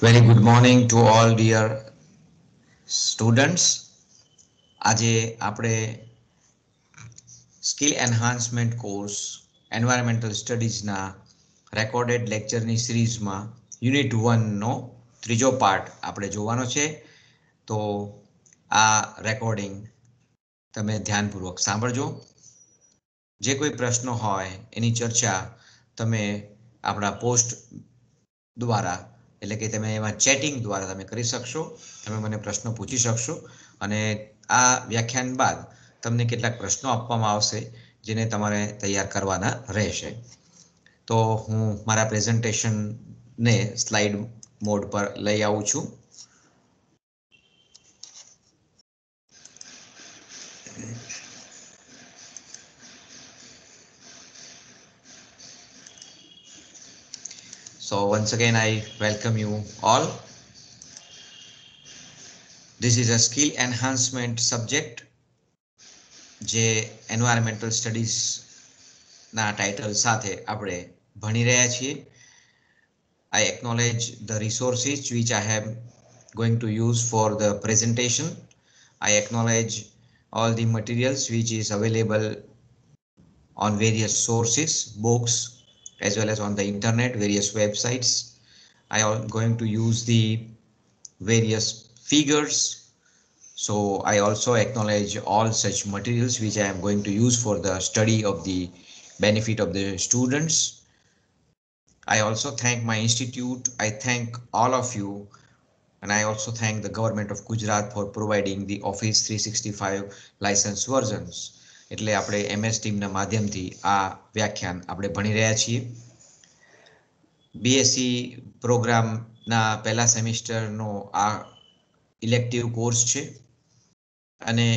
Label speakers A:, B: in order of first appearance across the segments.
A: Very good morning to all dear students. આજે આપણે skill enhancement course environmental સ્ટડીઝના recorded લેક્ચરની સિરીઝમાં યુનિટ 1નો ત્રીજો પાર્ટ આપણે જોવાનો છે. તો આ રેકોર્ડિંગ તમે ધ્યાનપૂર્વક સાંભળજો. જે કોઈ પ્રશ્નો હોય એની ચર્ચા તમે આપણા પોસ્ટ દ્વારા એટલે કે તમે એમાં ચેટિંગ દ્વારા તમે કરી શકશો. તમે મને પ્રશ્નો પૂછી શકશો અને આ વ્યાખ્યાન બાદ તમને કેટલાક પ્રશ્નો આપવામાં આવશે જેને તમારે તૈયાર કરવાના રહેશે. તો હું મારા પ્રેઝન્ટેશનને સ્લાઇડ મોડ પર લઈ આવું છું. So once again I welcome you all. This is a skill enhancement subject જે environmental studies ના ટાઇટલ સાથે આપણે ભણી રહ્યા છીએ. I acknowledge the resources which I am going to use for the presentation. I acknowledge all the materials which is available on various sources, books, as well as on the internet, various websites. I am going to use the various figures. So I also acknowledge all such materials which I am going to use for the study of the benefit of the students. I also thank my institute. I thank all of you. And I also thank the government of Gujarat for providing the Office 365 license versions. એટલે આપણે MS ટીમના માધ્યમથી આ વ્યાખ્યાન આપણે ભણી રહ્યા છીએ. BSc પ્રોગ્રામના પહેલા સેમિસ્ટરનો આ ઇલેક્ટિવ કોર્સ છે અને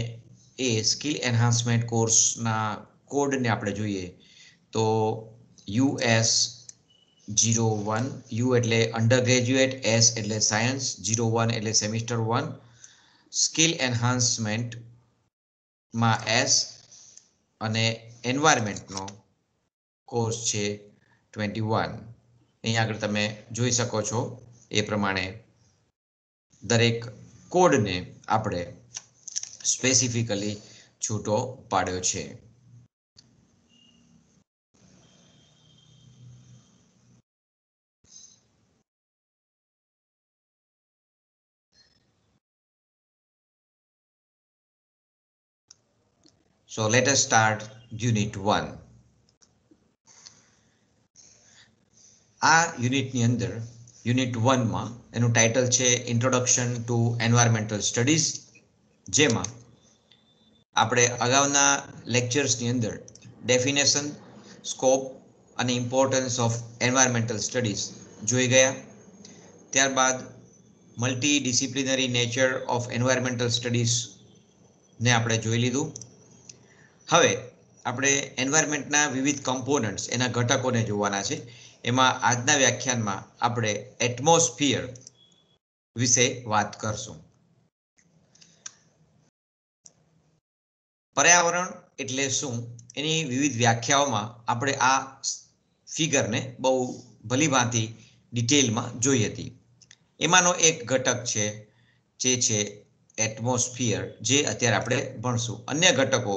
A: એ સ્કિલ એન્હાન્સમેન્ટ કોર્સના કોડને આપણે જોઈએ તો US01, U એટલે અંડર ગ્રેજ્યુએટ, S એટલે સાયન્સ, 01 એટલે સેમિસ્ટર 1, સ્કિલ એન્હાન્સમેન્ટમાં S અને એન્વાયરમેન્ટનો કોર્સ છે 21. અહીંયા આગળ તમે જોઈ શકો છો એ પ્રમાણે દરેક કોડને આપણે સ્પેસિફિકલી છૂટો પાડ્યો છે. So let us start unit 1. આ યુનિટની અંદર યુનિટ 1માં એનું ટાઇટલ છે ઇન્ટ્રોડક્શન ટુ એન્વાયરમેન્ટલ સ્ટડીઝ, જેમાં આપણે અગાઉના લેક્ચર્સની અંદર ડેફિનેશન, સ્કોપ અને ઇમ્પોર્ટન્સ ઓફ એન્વાયરમેન્ટલ સ્ટડીઝ જોઈ ગયા. ત્યારબાદ multi disciplinary nature of environmental સ્ટડીઝને આપણે જોઈ લીધું. હવે આપણે એન્વાયરમેન્ટના વિવિધ કમ્પોનન્ટ્સ, એના ઘટકોને જોવાના છે. એમાં આજના વ્યાખ્યાનમાં આપણે એટમોસ્ફિયર વિશે વાત કરશું. પર્યાવરણ એટલે શું એની વિવિધ વ્યાખ્યાઓમાં આપણે આ ફિગરને બહુ ભલીભાંતિ ડિટેલમાં જોઈ હતી. એમાંનો એક ઘટક છે જે છે એટમોસ્ફિયર, જે અત્યારે આપણે ભણશું. અન્ય ઘટકો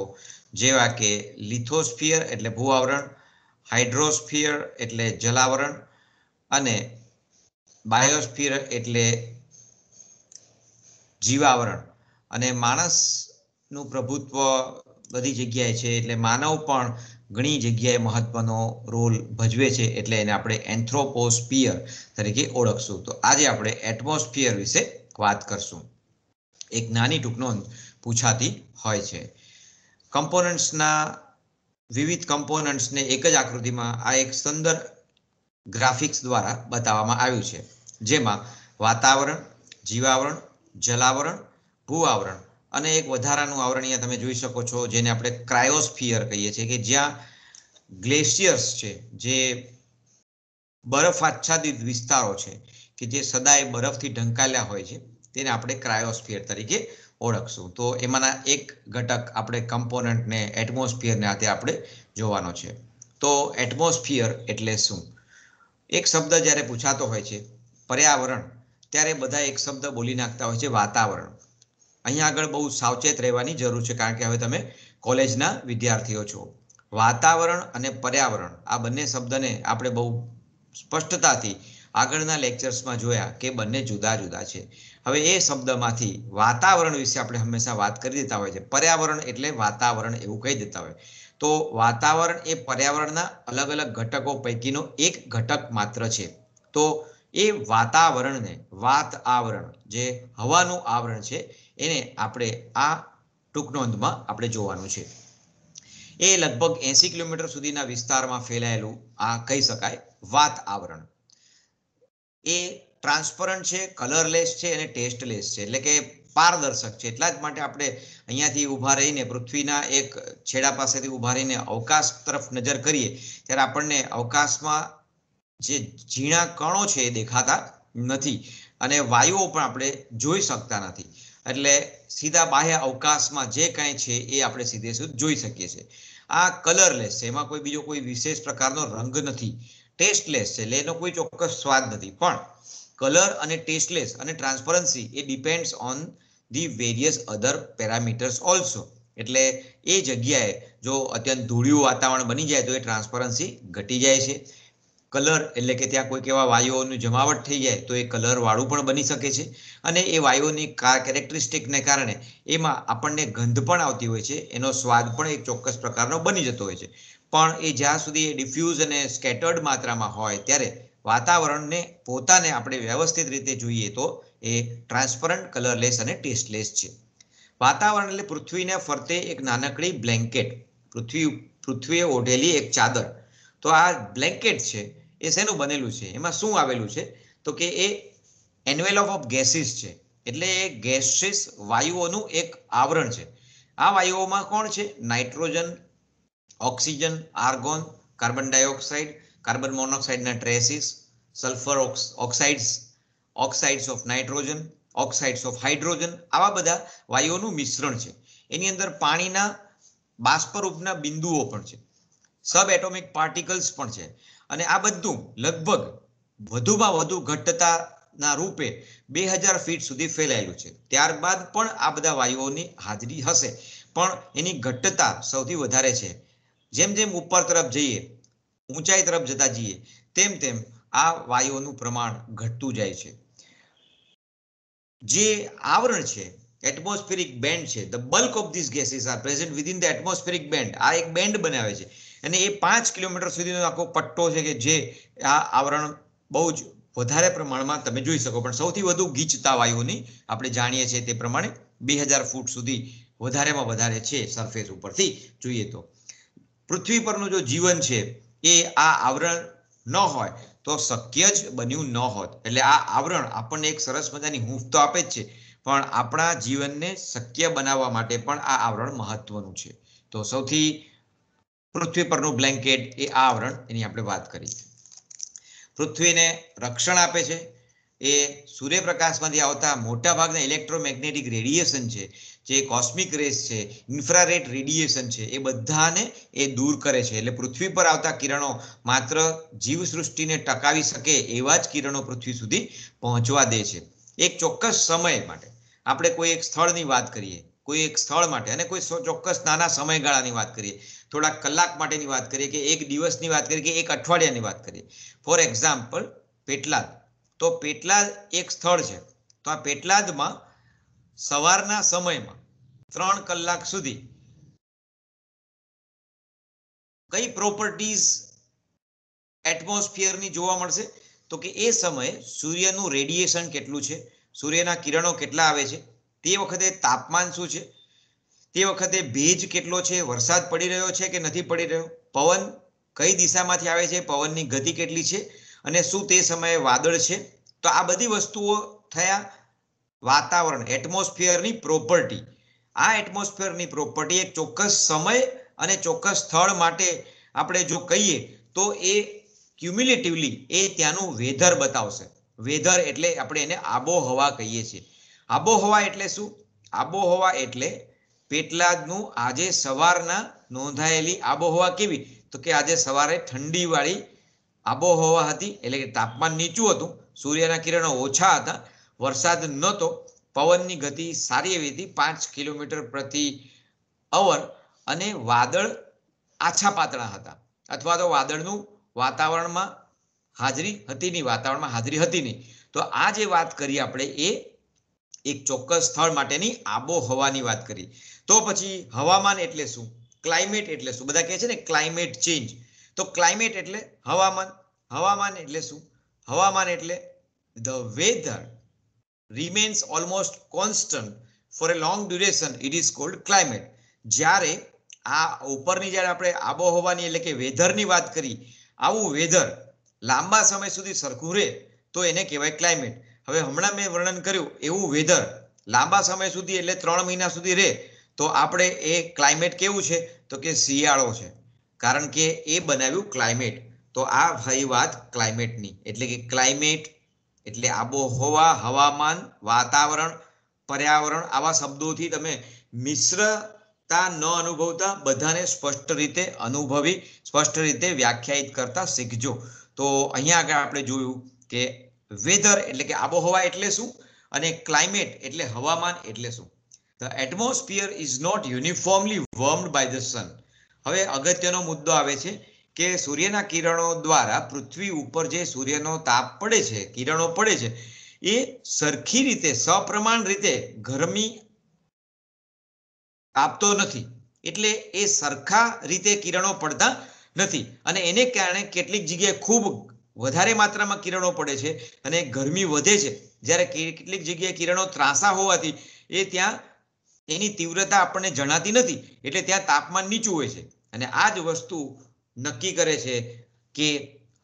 A: જેવા કે લિથોસ્ફિયર એટલે ભૂઆવરણ, હાઇડ્રોસ્ફિયર એટલે જલાવરણ અને બાયોસ્ફિયર એટલે જીવાવરણ. અને માણસનું પ્રભુત્વ બધી જગ્યાએ છે એટલે માનવ પણ ઘણી જગ્યાએ મહત્વનો રોલ ભજવે છે, એટલે એને આપણે એન્થ્રોપોસ્ફિયર તરીકે ઓળખશું. તો આજે આપણે એટમોસ્ફિયર વિશે વાત કરશું. એક નાની ટૂંકનોંધ પૂછાતી હોય છે. કમ્પોનન્ટ્સના વિવિધ કમ્પોનન્ટ્સને એક જ આકૃતિમાં આ એક સુંદર ગ્રાફિક્સ દ્વારા બતાવવામાં આવ્યું છે, જેમાં વાતાવરણ, જીવાવરણ, જલાવરણ, ભૂઆવરણ અને એક વધારાનું આવરણ અહીંયા તમે જોઈ શકો છો જેને આપણે ક્રાયોસ્ફિયર કહીએ છીએ, કે જ્યાં ગ્લેશિયર્સ છે, જે બરફ આચ્છાદિત વિસ્તારો છે કે જે સદાય બરફથી ઢંકાયેલા હોય છે, તેને આપણે ક્રાયોસ્ફિયર તરીકે ઓળખશું. તો એમાંના એક ઘટક આપણે કમ્પોનન્ટને એટમોસ્ફિયરને આતે આપણે જોવાનો છે. તો એટમોસ્ફિયર એટલે શું? એક શબ્દ જ્યારે પૂછાતો હોય છે પર્યાવરણ, ત્યારે બધા એક શબ્દ બોલી નાખતા હોય છે વાતાવરણ. અહીંયા આગળ બહુ સાવચેત રહેવાની જરૂર છે, કારણ કે હવે તમે કોલેજના વિદ્યાર્થીઓ છો. વાતાવરણ અને પર્યાવરણ આ બંને શબ્દને આપણે બહુ સ્પષ્ટતાથી આગળના લેક્ચર્સમાં જોયા કે બંને જુદા જુદા છે. હવે એ શબ્દમાંથી વાતાવરણ વિશે આપણે હંમેશા વાત કરી દેતા હોય છે. પર્યાવરણ એટલે વાતાવરણ એવું કહી દેતા હોય. તો વાતાવરણ એ પર્યાવરણના અલગ અલગ ઘટકો પૈકીનો એક ઘટક માત્ર છે. તો એ વાતાવરણને વાત આવરણ જે હવાનું આવરણ છે એને આપણે આ ટૂંક નોંધમાં આપણે જોવાનું છે. એ લગભગ 80 કિલોમીટર સુધીના વિસ્તારમાં ફેલાયેલું આ કહી શકાય વાત આવરણ. એ ટ્રાન્સપરન્ટ છે, કલરલેસ છે અને ટેસ્ટલેસ છે, એટલે કે પારદર્શક છે. એટલા જ માટે આપણે અહીંયાથી ઊભા રહીને પૃથ્વીના એક છેડા પાસેથી ઊભા રહીને અવકાશ તરફ નજર કરીએ ત્યારે આપણને અવકાશમાં જે ઝીણા કણો છે એ દેખાતા નથી અને વાયુઓ પણ આપણે જોઈ શકતા નથી. એટલે સીધા બાહ્ય અવકાશમાં જે કાંઈ છે એ આપણે સીધે સીધું જોઈ શકીએ છીએ. આ કલરલેસ છે, એમાં કોઈ બીજો કોઈ વિશેષ પ્રકારનો રંગ નથી. ટેસ્ટલેસ છે એટલે એનો કોઈ ચોક્કસ સ્વાદ નથી. પણ કલર અને ટેસ્ટલેસ અને transparency A depends on the various other parameters also. એટલે એ જગ્યાએ જો અત્યંત ધૂળિયું વાતાવરણ બની જાય તો એ ટ્રાન્સપરન્સી ઘટી જાય છે. કલર એટલે કે ત્યાં કોઈક એવા વાયુઓની જમાવટ થઈ જાય તો એ કલર વાળું પણ બની શકે છે અને એ વાયુઓની કેરેક્ટરિસ્ટિકને કારણે એમાં આપણને ગંધ પણ આવતી હોય છે, એનો સ્વાદ પણ એક ચોક્કસ પ્રકારનો બની જતો હોય છે. પણ એ જ્યાં સુધી એ ડિફ્યુઝ અને સ્કેટર્ડ માત્રામાં હોય ત્યારે વાતાવરણને પોતાને આપણે વ્યવસ્થિત રીતે જોઈએ તો એ ટ્રાન્સપરન્ટ, કલરલેસ અને ટેસ્ટલેસ છે. વાતાવરણ એટલે પૃથ્વીને ફરતે એક નાનકડી બ્લેન્કેટ, પૃથ્વીએ ઓઢેલી એક ચાદર. તો આ બ્લેન્કેટ છે એ શેનું બનેલું છે, એમાં શું આવેલું છે તો કે એ એન્વેલોપ ઓફ ગેસીસ છે. એટલે એ ગેસીસ વાયુઓનું એક આવરણ છે. આ વાયુઓમાં કોણ છે? Nitrogen, oxygen, argon, carbon dioxide, carbon મોનોક્સાઇડના traces, sulphur oxides, oxides of nitrogen, oxides of hydrogen, આવા બધા વાયુઓનું મિશ્રણ છે. એની અંદર પાણીના બાષ્પરૂપના બિંદુઓ પણ છે, સબ એટોમિક પાર્ટિકલ્સ પણ છે અને આ બધું લગભગ વધુમાં વધુ ઘટતાના રૂપે 2000 ફીટ સુધી ફેલાયેલું છે. ત્યારબાદ પણ આ બધા વાયુઓની હાજરી હશે, પણ એની ઘટતા સૌથી વધારે છે. જેમ જેમ ઉપર તરફ જઈએ, ઊંચાઈ તરફ જતા જઈએ, તેમ તેમ આ વાયુઓનું પ્રમાણ ઘટતું જાય છે. જે આવરણ છે, એટમોસ્ફિરિક બેન્ડ છે, the bulk of these gases are present within the atmospheric band. આ એક બેન્ડ બનાવે છે અને એ 5 કિલોમીટર સુધીનો આખો પટ્ટો છે કે જે આ આવરણ બહુ જ વધારે પ્રમાણમાં તમે જોઈ શકો. પણ સૌથી વધુ ગીચતા વાયુઓની આપણે જાણીએ છીએ તે પ્રમાણે 2000 ફૂટ સુધી વધારેમાં વધારે છે સરફેસ ઉપરથી જોઈએ તો. પૃથ્વી પરનું જો જીવન છે એ આ આવરણ ન હોય તો શક્ય જ બન્યું ન હોત. એટલે આ આવરણ આપણને એક સરસ મજાની હૂંફ તો આપે જ છે, પણ આપણા જીવનને શક્ય બનાવવા માટે પણ આ આવરણ મહત્વનું છે. તો સૌથી પૃથ્વી પરનું બ્લેન્કેટ એ આ આવરણ, એની આપણે વાત કરી. પૃથ્વીને રક્ષણ આપે છે એ સૂર્યપ્રકાશમાંથી આવતા મોટાભાગના ઇલેક્ટ્રોમેગ્નેટિક રેડિયેશન છે, જે કોસ્મિક રેસ છે, ઇન્ફ્રારેડ રેડિયેશન છે, એ બધાને એ દૂર કરે છે. એટલે પૃથ્વી પર આવતા કિરણો માત્ર જીવસૃષ્ટિને ટકાવી શકે એવા જ કિરણો પૃથ્વી સુધી પહોંચવા દે છે. એક ચોક્કસ સમય માટે આપણે કોઈ એક સ્થળની વાત કરીએ, કોઈ એક સ્થળ માટે અને કોઈ ચોક્કસ નાના સમયગાળાની વાત કરીએ, થોડાક કલાક માટેની વાત કરીએ કે એક દિવસની વાત કરીએ કે એક અઠવાડિયાની વાત કરીએ. For example Petlad. તો પેટલાદ એક સ્થળ છે. તો આ પેટલાદમાં સવારના સમયમાં 3 કલાક સુધી કઈ પ્રોપર્ટીઝ એટમોસ્ફિયરની જોવા મળશે તો કે એ સમયે સૂર્યનું રેડિયેશન કેટલું છે, સૂર્યના કિરણો કેટલા આવે છે, તે વખતે તાપમાન શું છે, તે વખતે ભેજ કેટલો છે, વરસાદ પડી રહ્યો છે કે નથી પડી રહ્યો, પવન કઈ દિશામાંથી આવે છે, પવનની ગતિ કેટલી છે અને શું તે સમયે વાદળ છે. તો આ બધી વસ્તુઓ થયા વાતાવરણ, એટમોસ્ફિયરની પ્રોપર્ટી. આ એટમોસ્ફિયરની પ્રોપર્ટી એક ચોક્કસ સમય અને ચોક્કસ સ્થળ માટે આપણે જો કહીએ તો એ ક્યુમ્યુલેટિવલી એ ત્યાંનું વેધર બતાવશે. વેધર એટલે આપણે એને આબોહવા કહીએ છીએ. આબોહવા એટલે શું? આબોહવા એટલે પેટલાદનું આજે સવારના નોંધાયેલી આબોહવા કેવી? તો કે આજે સવારે ઠંડીવાળી આબોહવા હતી, એટલે કે તાપમાન નીચું હતું, સૂર્યના કિરણો ઓછા હતા, વરસાદ નહોતો, પવનની ગતિ સારી એવી હતી 5 કિલોમીટર પ્રતિ અવર અને વાદળ આછા પાતળા હતા, અથવા તો વાદળનું વાતાવરણમાં હાજરી હતી નહીં, વાતાવરણમાં હાજરી હતી નહીં. તો આ જે વાત કરી આપણે એ એક ચોક્કસ સ્થળ માટેની આબોહવાની વાત કરી. તો પછી હવામાન એટલે શું, ક્લાઇમેટ એટલે શું? બધા કહે છે ને ક્લાઇમેટ ચેન્જ. તો ક્લાઇમેટ એટલે હવામાન. હવામાન એટલે શું? હવામાન એટલે the weather remains almost constant for a long duration, it is called climate. જ્યારે આ ઉપરની જ્યારે આપણે આબોહવાની એટલે કે વેધરની વાત કરી, આવું વેધર લાંબા સમય સુધી સરખું રહે તો એને કહેવાય ક્લાઇમેટ. હવે હમણાં મેં વર્ણન કર્યું એવું વેધર લાંબા સમય સુધી એટલે 3 મહિના સુધી રહે તો આપણે એ ક્લાઇમેટ કેવું છે? તો કે શિયાળો છે, કારણ કે એ બનાવ્યું ક્લાઇમેટ. તો આ થઈ વાત ક્લાઇમેટની. એટલે કે ક્લાઇમેટ એટલે આબોહવા, હવામાન, વાતાવરણ, પર્યાવરણ, આવા શબ્દોથી તમે મિશ્રતા ન અનુભવતા બધાને સ્પષ્ટ રીતે અનુભવી, સ્પષ્ટ રીતે વ્યાખ્યાયિત કરતા શીખજો. તો અહીંયા આગળ આપણે જોયું કે વેધર એટલે કે આબોહવા એટલે શું અને ક્લાઇમેટ એટલે હવામાન એટલે શું. The atmosphere is not uniformly warmed by the sun. હવે અગત્યનો મુદ્દો આવે છે કે સૂર્યના કિરણો દ્વારા પૃથ્વી ઉપર જે સૂર્યનો તાપ પડે છે, કિરણો પડે છે, એ સરખી રીતે, સપ્રમાણ રીતે ગરમી આપતો નથી. એટલે એ સરખા રીતે કિરણો પડતા નથી અને એને કારણે કેટલીક જગ્યાએ ખૂબ વધારે માત્રામાં કિરણો પડે છે અને ગરમી વધે છે, જ્યારે કેટલીક જગ્યાએ કિરણો ત્રાંસા હોવાથી એ ત્યાં એની તીવ્રતા આપણને જણાતી નથી, એટલે ત્યાં તાપમાન નીચું હોય છે. અને આ જ વસ્તુ નક્કી કરે છે કે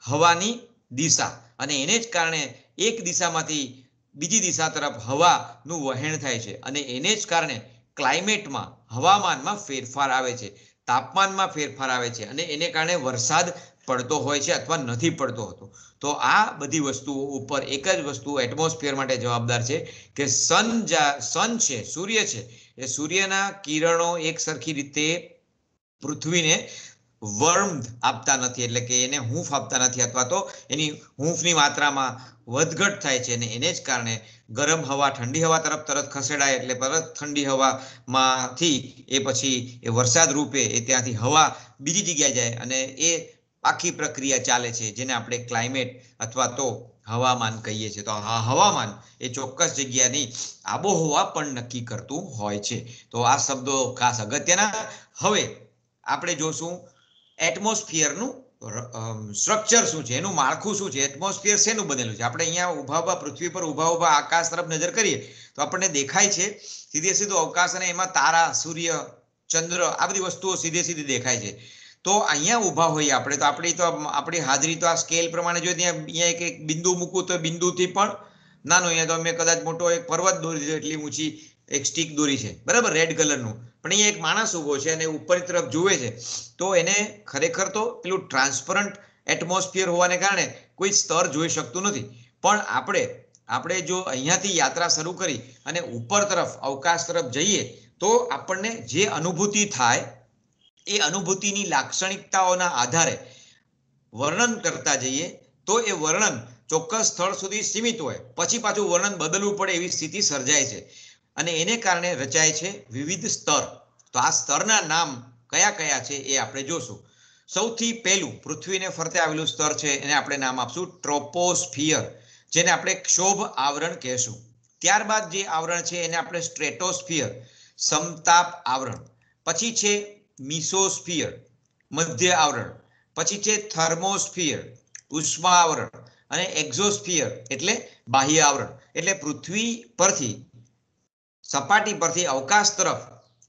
A: હવાની દિશા, અને એને જ કારણે એક દિશામાંથી બીજી દિશા તરફ હવાનું વહેણ થાય છે અને એને જ કારણે ક્લાઇમેટમાં, હવામાનમાં ફેરફાર આવે છે, તાપમાનમાં ફેરફાર આવે છે અને એને કારણે વરસાદ પડતો હોય છે અથવા નથી પડતો હોતો. તો આ બધી વસ્તુઓ ઉપર એક જ વસ્તુ એટમોસ્ફિયર માટે જવાબદાર છે કે સન છે, સૂર્ય છે, એ સૂર્યના કિરણો એક સરખી રીતે પૃથ્વીને વર્મ આપતા નથી, એટલે કે એને હૂંફ આપતા નથી, અથવા તો એની હૂંફની માત્રામાં વધઘટ થાય છે અને એને જ કારણે ગરમ હવા ઠંડી હવા તરફ તરત ખસેડાય એટલે તરત ઠંડી હવામાંથી એ પછી એ વરસાદ રૂપે એ ત્યાંથી હવા બીજી જગ્યાએ જાય અને એ આખી પ્રક્રિયા ચાલે છે, જેને આપણે ક્લાઇમેટ અથવા તો હવામાન કહીએ છીએ. તો આ હવામાન એ ચોક્કસ જગ્યાની આબોહવા પણ નક્કી કરતું હોય છે. તો આ શબ્દો ખાસ અગત્યના. હવે આપણે જોશું એટમોસ્ફિયરનું સ્ટ્રક્ચર શું છે, એનું માળખું શું છે, એટમોસ્ફિયર શેનું બનેલું છે. આપણે અહીંયા ઊભા પૃથ્વી પર ઊભા આકાશ તરફ નજર કરીએ તો આપણને દેખાય છે સીધું અવકાશ અને એમાં તારા, સૂર્ય, ચંદ્ર, આ બધી વસ્તુઓ સીધી દેખાય છે. તો અહીંયા ઊભા હોઈએ આપણે તો આપણી હાજરી તો આ સ્કેલ પ્રમાણે જોઈએ, ત્યાં અહીંયા એક બિંદુ મૂકું તો બિંદુથી પણ નાનો, અહીંયા તો અમે કદાચ મોટો એક પર્વત દોરી દીધો, એટલી ઊંચી એક સ્ટીક દોરી છે, બરાબર, રેડ કલરનું. પણ અહીંયા એક માણસ ઊભો છે અને ઉપરની તરફ જુએ છે, તો એને ખરેખર તો પેલું ટ્રાન્સપરન્ટ એટમોસ્ફિયર હોવાને કારણે કોઈ સ્તર જોઈ શકતું નથી. પણ આપણે જો અહીંયાથી યાત્રા શરૂ કરી અને ઉપર તરફ, અવકાશ તરફ જઈએ તો આપણને જે અનુભૂતિ થાય એ અનુભૂતિની લાક્ષણિકતાઓના આધારે વર્ણન કરતા જઈએ તો એ વર્ણન ચોક્કસ સ્થળ સુધી સીમિત હોય, પછી પાછું વર્ણન બદલવું પડે એવી સ્થિતિ સર્જાય છે અને એને કારણે રચાય છે વિવિધ સ્તર. તો આ સ્તરના નામ કયા કયા છે એ આપણે જોશું. સૌથી પહેલું પૃથ્વીને ફરતે આવેલું સ્તર છે એને આપણે નામ આપશું ટ્રોપોસ્ફિયર, જેને આપણે ક્ષોભ આવરણ કહેશું. ત્યારબાદ જે આવરણ છે એને આપણે સ્ટ્રેટોસ્ફિયર, સમતાપ આવરણ. પછી છે મિસોસ્ફિયર, મધ્ય આવરણ. પછી છે થર્મોસ્ફિયર, ઉષ્મા આવરણ. અને એક્ઝોસ્ફિયર એટલે બાહ્ય આવરણ. એટલે પૃથ્વી પરથી, સપાટી પરથી અવકાશ તરફ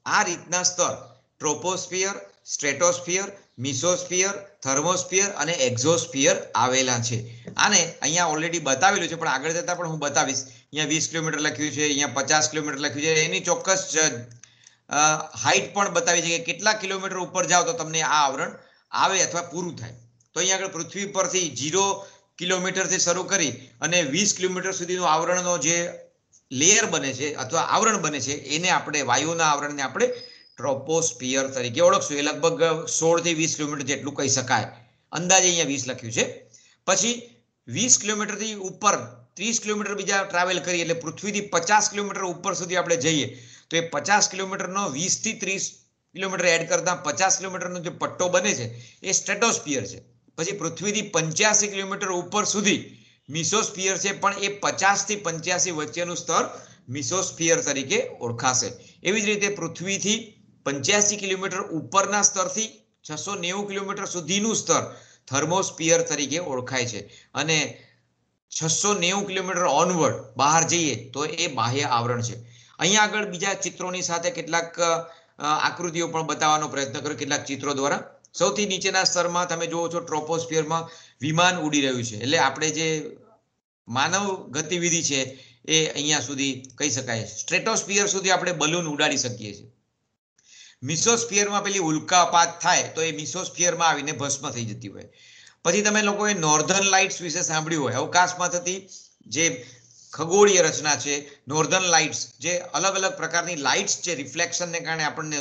A: આ રીતના સ્તર ટ્રોપોસ્ફિયર, સ્ટ્રેટોસ્ફિયર, મિસોસ્ફિયર, થર્મોસ્ફિયર અને એક્ઝોસ્ફિયર આવેલા છે. આને અહીંયા ઓલરેડી બતાવેલું છે, પણ આગળ જતા પણ હું બતાવીશ. અહીંયા 20 કિલોમીટર લખ્યું છે, અહીંયા 50 કિલોમીટર લખ્યું છે, એની ચોક્કસ હાઈટ પણ બતાવી છે કે કેટલા કિલોમીટર ઉપર જાઓ તો તમને આ આવરણ આવે અથવા પૂરું થાય. તો અહીંયા આગળ પૃથ્વી પરથી 0 કિલોમીટરથી શરૂ કરી અને 20 કિલોમીટર સુધીનું આવરણનો જે લેયર બને છે અથવા આવરણ બને છે એને આપણે, વાયુના આવરણને આપણે ટ્રોપોસ્ફિયર તરીકે ઓળખશું. એ લગભગ 16 થી 20 કિલોમીટર જેટલું કહી શકાય. અંદાજે અહીંયા 20 લખ્યું છે. પછી 20 કિલોમીટરથી ઉપર 30 કિલોમીટર બીજા ટ્રાવેલ કરીએ એટલે પૃથ્વીથી 50 કિલોમીટર ઉપર સુધી આપણે જઈએ તો એ 50 કિલોમીટરનો 20 થી 30 કિલોમીટર એડ કરતા 50 કિલોમીટરનો જે પટ્ટો બને છે એ સ્ટ્રેટોસ્ફિયર છે. પછી પૃથ્વીથી 85 કિલોમીટર ઉપર સુધી મિસોસ્ફિયર છે, પણ એ 50 થી 85 વચ્ચેનું સ્તર મિસોસ્ફિયર તરીકે ઓળખાશે. એવી જ રીતે પૃથ્વીથી 85 કિલોમીટર ઉપરના સ્તરથી 690 કિલોમીટર સુધીનું સ્તર થર્મોસ્ફિયર તરીકે ઓળખાય છે. અને 690 કિલોમીટર ઓનવર્ડ બહાર જઈએ તો એ બાહ્ય આવરણ છે. અહીંયા આગળ બીજા ચિત્રોની સાથે કેટલાક આકૃતિઓ પણ બતાવવાનો પ્રયત્ન કર્યો કેટલાક ચિત્રો દ્વારા. સૌથી નીચેના સ્તરમાં તમે જુઓ છો ટ્રોપોસ્ફિયરમાં વિમાન ઉડી રહ્યું છે. એટલે આપણે જે માનવ ગતિવિધિ છે એ અહીંયા સુધી કહી શકાય. સ્ટ્રેટોસ્ફિયર સુધી આપણે બલૂન ઉડાડી શકીએ છીએ. મિસોસ્ફિયરમાં પેલી ઉલ્કાપાત થાય તો એ મિસોસ્ફિયરમાં આવીને ભસ્મ થઈ જતી હોય. પછી તમે લોકોએ નોર્ધન લાઇટ્સ વિશે સાંભળ્યું હોય. અવકાશમાં થતી જે ખગોળીય રચના છે નોર્ધન લાઇટ્સ, જે અલગ અલગ પ્રકારની લાઇટ્સ છે રિફ્લેક્શનને કારણે આપણને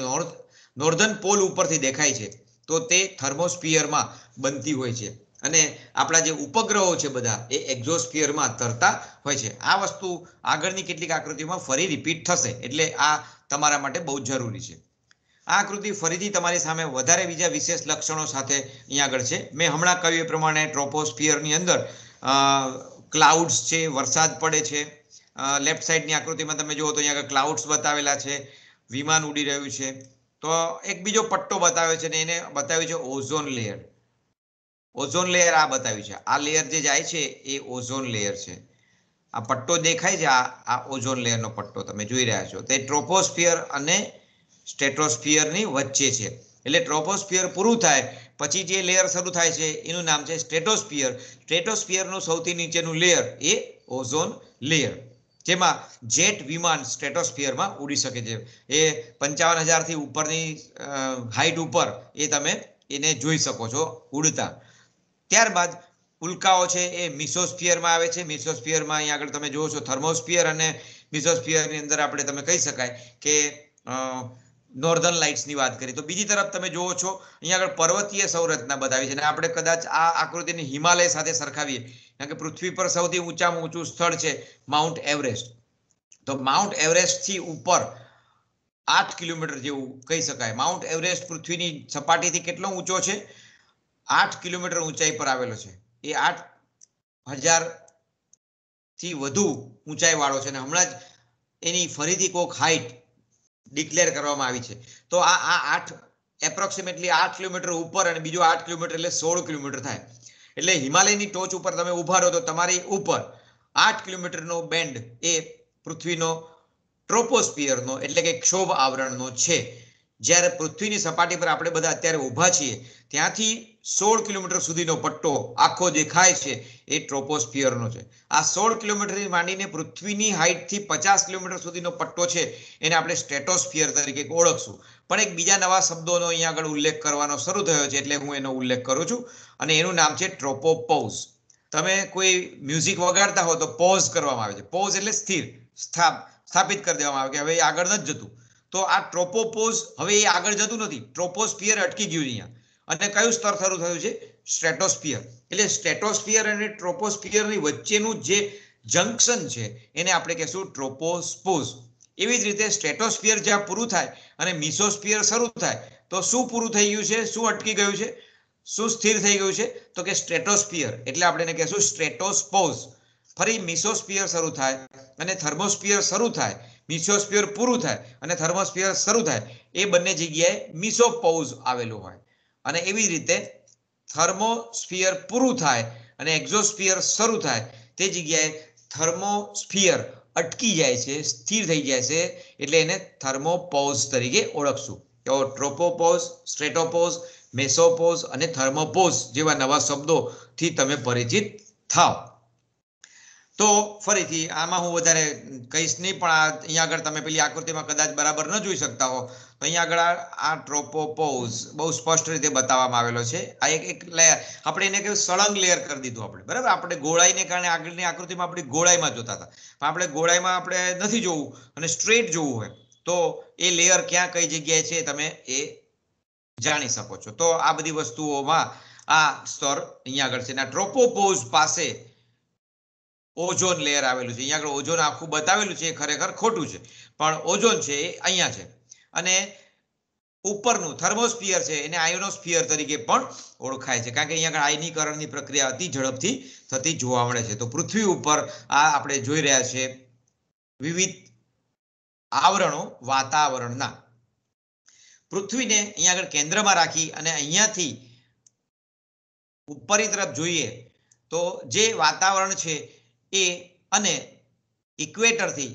A: નોર્ધન પોલ ઉપરથી દેખાય છે, તો તે થર્મોસ્ફિયરમાં બનતી હોય છે. અને આપણા જે ઉપગ્રહો છે બધા એ એક્ઝોસ્ફિયરમાં તરતા હોય છે. આ વસ્તુ આગળની કેટલીક આકૃતિમાં ફરી રિપીટ થશે, એટલે આ તમારા માટે બહુ જરૂરી છે. આ આકૃતિ ફરીથી તમારી સામે વધારે બીજા વિશેષ લક્ષણો સાથે અહીંયા આગળ છે. મેં હમણાં કહ્યું એ પ્રમાણે ટ્રોપોસ્ફિયરની અંદર ક્લાઉડ્સ છે, વરસાદ પડે છે. લેફ્ટ સાઈડની આકૃતિમાં તમે જુઓ તો અહીંયા આગળ ક્લાઉડ્સ બતાવેલા છે, વિમાન ઉડી રહ્યું છે. તો એક બીજો પટ્ટો બતાવ્યો છે ને એને બતાવ્યું છે ઓઝોન લેયર. ઓઝોન લેયર આ બતાવ્યું છે. આ લેયર જે જાય છે એ ઓઝોન લેયર છે. આ પટ્ટો દેખાય છે, આ ઓઝોન લેયરનો પટ્ટો તમે જોઈ રહ્યા છો. તે ટ્રોપોસ્ફિયર અને સ્ટ્રેટોસ્ફિયરની વચ્ચે છે. એટલે ટ્રોપોસ્ફિયર પૂરું થાય પછી જે લેયર શરૂ થાય છે એનું નામ છે સ્ટ્રેટોસ્ફિયર. સ્ટ્રેટોસ્ફિયરનું સૌથી નીચેનું લેયર એ ઓઝોન લેયર, જેમાં જેટ વિમાન સ્ટ્રેટોસ્ફિયરમાં ઉડી શકે છે. એ 55,000 થી ઉપરની હાઈટ ઉપર એ તમે એને જોઈ શકો છો ઉડતા. ત્યારબાદ ઉલ્કાઓ છે એ મિસોસ્ફિયરમાં આવે છે. મિસોસ્ફિયરમાં અહીંયા આગળ તમે જુઓ છો થર્મોસ્ફિયર અને મિસોસ્ફિયરની અંદર આપણે તમે કહી શકાય કે નોર્ધન લાઇટ્સની વાત કરી. તો બીજી તરફ તમે જુઓ છો અહીંયા આગળ પર્વતીય સંરચના બતાવી છે. અને આપણે કદાચ આ આકૃતિને હિમાલય સાથે સરખાવીએ, કારણ કે પૃથ્વી પર સૌથી ઊંચામાં ઊંચું સ્થળ છે માઉન્ટ એવરેસ્ટ. તો માઉન્ટ એવરેસ્ટથી ઉપર 8 કિલોમીટર જેવું કહી શકાય. માઉન્ટ એવરેસ્ટ પૃથ્વીની સપાટીથી કેટલો ઊંચો છે? 8 કિલોમીટર ઊંચાઈ પર આવેલો છે. એ 8,000 થી વધુ ઊંચાઈ વાળો છે. અને હમણાં જ એની ફરીથી કોઈક હાઈટ ડિક્લેર કરવામાં આવી છે. તો આ એપ્રોક્સિમેટલી 8 કિલોમીટર ઉપર અને બીજો 8 કિલોમીટર એટલે 16 કિલોમીટર થાય. એટલે હિમાલયની ટોચ ઉપર તમે ઉભા રહો તો તમારી ઉપર 8 કિલોમીટરનો બેન્ડ એ પૃથ્વીનો ટ્રોપોસ્ફિયરનો એટલે કે ક્ષોભ આવરણનો છે. જ્યારે પૃથ્વીની સપાટી પર આપણે બધા અત્યારે ઊભા છીએ ત્યાંથી 16 કિલોમીટર સુધીનો પટ્ટો આખો દેખાય છે એ ટ્રોપોસ્ફિયરનો છે. આ 16 કિલોમીટરથી માંડીને પૃથ્વીની હાઈટથી 50 કિલોમીટર સુધીનો પટ્ટો છે એને આપણે સ્ટ્રેટોસ્ફિયર તરીકે ઓળખશું. પણ એક બીજા નવા શબ્દોનો અહીંયા આગળ ઉલ્લેખ કરવાનો શરૂ થયો છે, એટલે હું એનો ઉલ્લેખ કરું છું. અને એનું નામ છે ટ્રોપોપોઝ. તમે કોઈ મ્યુઝિક વગાડતા હો તો પોઝ કરવામાં આવે છે. પોઝ એટલે સ્થિર, સ્થાપિત કરી દેવામાં આવે કે હવે એ આગળ નથી જતું. તો આ ટ્રોપોપોઝ હવે એ આગળ જતું નથી. ટ્રોપોસ્ફિયર અટકી ગયું અહીંયા. અને કયું સ્તર શરૂ થયું છે? સ્ટ્રેટોસ્ફિયર. એટલે સ્ટ્રેટોસ્ફિયર અને ટ્રોપોસ્ફિયરની વચ્ચેનું જે જંકશન છે એને આપણે કહેશું ટ્રોપોપોઝ. એવી જ રીતે સ્ટ્રેટોસ્ફિયર જ્યાં પૂરું થાય અને મિસોસ્ફિયર શરૂ થાય તો શું પૂરું થઈ ગયું છે? શું અટકી ગયું છે? શું સ્થિર થઈ ગયું છે? તો કે સ્ટ્રેટોસ્ફિયર. એટલે આપણે એને કહેશું સ્ટ્રેટોસ્પોઝ. ફરી મિસોસ્ફિયર શરૂ થાય અને થર્મોસ્ફિયર શરૂ થાય, મિસોસ્ફિયર પૂરું થાય અને થર્મોસ્ફિયર શરૂ થાય, એ બંને જગ્યાએ મિસોપોઝ આવેલું હોય. અને એવી જ રીતે થર્મોસ્ફિયર પૂરું થાય અને એક્ઝોસ્ફિયર શરૂ થાય તે જગ્યાએ થર્મોસ્ફિયર અટકી જાય છે, સ્થિર થઈ જાય છે, એટલે એને થર્મોપોઝ તરીકે ઓળખશું. તો ટ્રોપોપોઝ, સ્ટ્રેટોપોઝ, મેસોપોઝ અને થર્મોપોઝ જેવા નવા શબ્દોથી તમે પરિચિત થાવ. તો ફરીથી આમાં હું વધારે કહીશ નહીં, પણ અહીંયા આગળ તમે પેલી આકૃતિમાં કદાચ બરાબર ન જોઈ શકતા હો તો અહીંયા આગળ આ ટ્રોપોપોઝ બહુ સ્પષ્ટ રીતે બતાવવામાં આવેલો છે. આ એક લેયર આપણે એને કહ્યું સળંગ લેયર કરી દીધું આપણે, બરાબર. આપણે ગોળાઈને કારણે આગળની આકૃતિમાં આપણે ગોળાઈમાં જોતા હતા, પણ આપણે ગોળાઈમાં આપણે નથી જોવું અને સ્ટ્રેટ જોવું હોય તો એ લેયર ક્યાં કઈ જગ્યાએ છે તમે એ જાણી શકો છો. તો આ બધી વસ્તુઓમાં આ સ્તર અહીંયા આગળ છે. ટ્રોપોપોઝ પાસે ઓઝોન લેયર આવેલું છે. અહીંયા આગળ ઓઝોન આખું બતાવેલું છે, એ ખરેખર ખોટું છે, પણ ઓઝોન છે એ અહીંયા છે. અને ઉપરનું થર્મોસ્ફિયર છે એને આયોનોસ્ફિયર તરીકે પણ ઓળખાય છે, કારણ કે અહીંયા આગળ આયનીકરણની પ્રક્રિયા અતિ ઝડપથી થતી જોવા મળે છે. તો પૃથ્વી ઉપર આ આપણે જોઈ રહ્યા છે વિવિધ આવરણો વાતાવરણના. પૃથ્વીને અહીંયા આગળ કેન્દ્રમાં રાખી અને અહીંયાથી ઉપરની તરફ જોઈએ તો જે વાતાવરણ છે એ, અને ઇક્વેટરથી